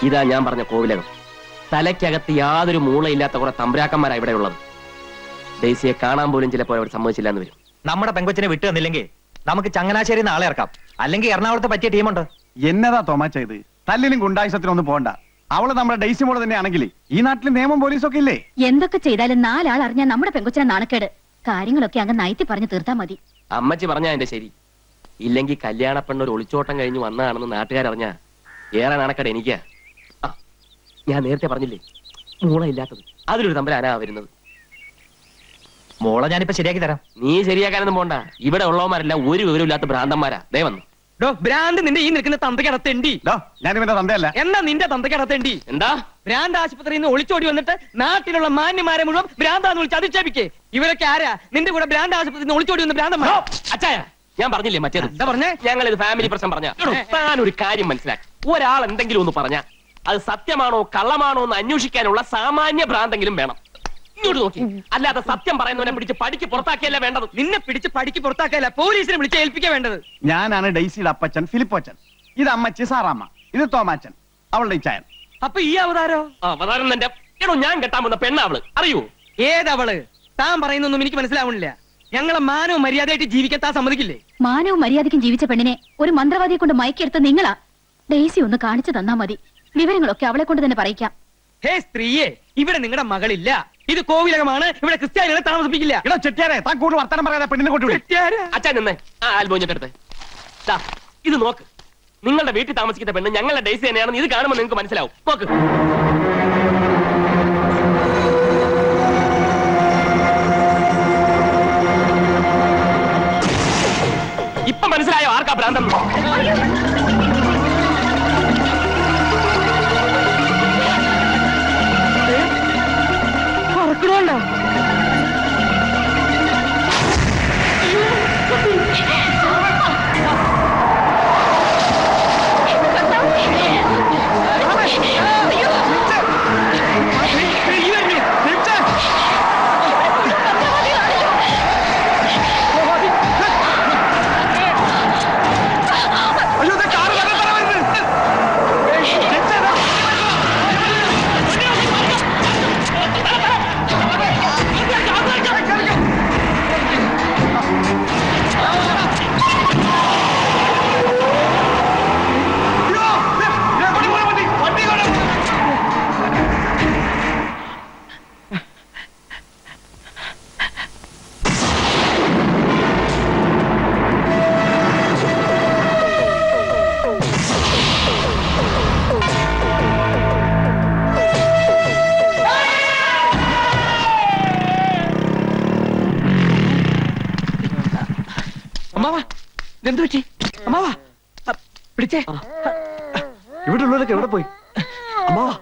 ഇതാ ഞാൻ പറഞ്ഞ കോവിലകം. തലയ്ക്കകത്ത് യാതൊരു മൂളയില്ലാത്ത കുറെ തമ്പുരാക്കന്മാരാ ഇവിടെ ഉള്ളത്. ഡെയ്സിയെ കാണാൻ പോലും ചിലപ്പോൾ അവർ സമ്മതിച്ചില്ല എന്ന് വരും. നമ്മുടെ പെങ്കൊച്ചിനെ വിട്ടു തന്നില്ലെങ്കിൽ നമുക്ക് ചങ്ങനാശ്ശേരി നാളെ ഇറക്കാം. അല്ലെങ്കിൽ എറണാകുളത്ത് പറ്റിയ ടീമുണ്ട്. എന്നതാ തോമാച്ച ഇത്? തല്ലിലും ഗുണ്ടായുസത്തിനൊന്നും പോകണ്ട. അവള് നമ്മുടെ ഡെയ്സി മോള് തന്നെയാണെങ്കിൽ ഈ നാട്ടിൽ നിയമം പോലീസൊക്കെ ഇല്ലേ? എന്തൊക്കെ ചെയ്താലും 4 ആൾ അറിഞ്ഞാൽ നമ്മുടെ പെങ്കൊച്ചിനെ നാണക്കേട്. കാര്യങ്ങളൊക്കെ അങ്ങ് നയത്തി പറഞ്ഞു തീർത്താ മതി. അമ്മച്ചി പറഞ്ഞാ എന്റെ ശരി. ഇല്ലെങ്കിൽ കല്യാണ പെണ്ണൊരു ഒളിച്ചോട്ടം കഴിഞ്ഞ് വന്നതാണെന്ന് നാട്ടുകാരറിഞ്ഞാ ഏറെ നാണക്കേട് എനിക്കാ. ഞാൻ നേരത്തെ പറഞ്ഞില്ലേ മൂളയില്ലാത്തത്, അതിലൊരു തമ്പുരാനാ വരുന്നത്. മോളെ ഞാനിപ്പോ ശരിയാക്കി തരാം. നീ ശരിയാക്കാനൊന്നും പോണ്ട. ഇവിടെ ഉള്ളവന്മാരെല്ലാം ഒരു വിവരമില്ലാത്ത ഭ്രാന്തന്മാരാ. ദേ വന്നു. ഭ്രാന്ത് നിന്റെ ഈ നിൽക്കുന്ന തന്തയ്ക്കടത്തേണ്ടി. ഞാനിവന്റെ തന്തയല്ല. എന്നാ നിന്റെ തന്തയ്ക്കടത്തേണ്ടി. എന്താ ഭ്രാന്ത് ആശുപത്രിയിൽ നിന്ന് ഒളിച്ചോടി വന്നിട്ട് നാട്ടിലുള്ള മാന്യമാരെ മുഴുവൻ ഭ്രാന്താന്ന് വിളിച്ച് അധിക്ഷേപിക്കേ. ഇവരൊക്കെ ആരാ? നിന്റെ കൂടെ ഭ്രാന്ത് ആശുപത്രിയിൽ നിന്ന് ഒളിച്ചോടി വന്ന ഭ്രാന്തന്മാർ. അച്ചായ, ഞാൻ പറഞ്ഞില്ലേ മറ്റേത്? എന്താ പറഞ്ഞേ? ഞങ്ങൾ ഇത് ഫാമിലി പ്രശ്നം പറഞ്ഞ. താനൊരു കാര്യം മനസ്സിലാക്കി, ഒരാൾ എന്തെങ്കിലും ഒന്ന് പറഞ്ഞ അത് സത്യമാണോ കള്ളമാണോ എന്ന് അന്വേഷിക്കാനുള്ള സാമാന്യ ഭ്രാന്തെങ്കിലും വേണം. ഇങ്ങോട്ട് നോക്കി. അല്ലാതെ സത്യം പറയുന്നവനെ പിടിച്ച് പടിക്ക് പുറത്താക്കിയല്ല വേണ്ടത്. നിന്നെ പിടിച്ച് പടിക്ക് പുറത്താക്കിയല്ല, പോലീസിനെ വിളിച്ച് ഏൽപ്പിക്കാൻ വേണ്ടത്. ഞാനാണ് ഡെയ്സിയുടെ അപ്പച്ചൻ ഫിലിപ്പോച്ചൻ. ഇത് അമ്മച്ചി സാറാമ്മ. ഇത് തോമാച്ചൻ, അവളുടെ ഇച്ചായൻ. അപ്പൊ ഈ അവതാരോ? അവതാരം എന്റെ ഞാൻ കെട്ടാൻ പോകുന്ന പെണ്ണാവള്. അറിയൂ? ഏതവള്? താൻ പറയുന്നൊന്നും എനിക്ക് മനസ്സിലാവണില്ല. ഞങ്ങളെ മാനവും മര്യാദയായിട്ട് ജീവിക്കാൻ താൻ സമ്മതിക്കില്ലേ? മാനവും മര്യാദയ്ക്കും ജീവിച്ച പെണ്ണിനെ ഒരു മന്ത്രവാദിയെ കൊണ്ട് മയക്കെടുത്ത നിങ്ങളാ. ഡെയ്സി ഒന്ന് കാണിച്ചു തന്നാ മതി. വിവരങ്ങളൊക്കെ അവളെ കൊണ്ട് തന്നെ പറയിക്കാം. ഹേ സ്ത്രീയെ, ഇവിടെ നിങ്ങളുടെ മകളില്ല. ഇത് കോവിലകമാണ്. ഇവിടെ ക്രിസ്ത്യാനികളെ താമസിപ്പിക്കില്ല. ചെട്ടിയാരെ, താൻ കൂടുതൽ വർത്തമാനം പറയാതെ പെണ്ണിനെ കൊണ്ടുവിടും. അച്ഛൻ നിന്നേ. ആൽബോഞ്ഞിട്ടെടുത്ത് ഇത് നോക്ക്. നിങ്ങളുടെ വീട്ടിൽ താമസിക്കുന്ന പെണ്ണ് ഞങ്ങളുടെ ഡെയ്സി തന്നെയാണെന്ന് ഇത് കാണുമ്പോൾ നിങ്ങൾക്ക് മനസ്സിലാവും. നോക്ക്. ഇപ്പൊ മനസ്സിലായോ ആർക്കാ ഭ്രാന്തം? പറക്കണോണ്ടോ? എന്ത് പറ്റി അമ്മാവാ? പിടിച്ചേ. ഇവിടെ ഉള്ളവരൊക്കെ എവിടെ പോയി? അമ്മാവാ,